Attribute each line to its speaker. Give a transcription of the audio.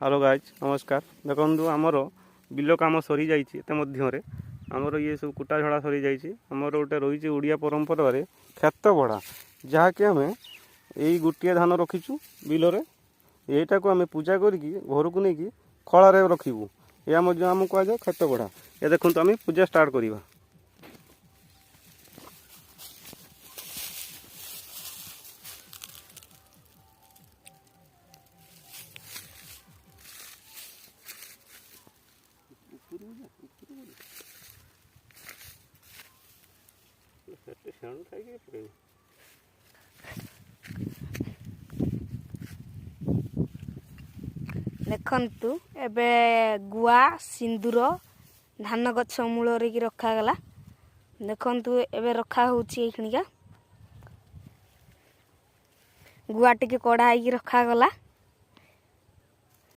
Speaker 1: Hello guys नमस्कार। देखो आमर बिल कम सरी जाइए आमर ये सब कुटा झड़ा सरी जाइए। आमर गोटे रही ओडिया परंपरा रे खेत बड़ा जहाँकि आम यही गोटे धान रखीचु बिलरे यहीटा को आम पूजा करके घर को लेकिन खलार रखू। या आम कहुए खेत बड़ा। ये देखो आम पूजा स्टार्ट करवा।
Speaker 2: देखु एबे गुआ सिंदूर धान गछ मूल रखागला। देखु एबे रखा होखिणिका गुआ टिके कड़ा रखागला।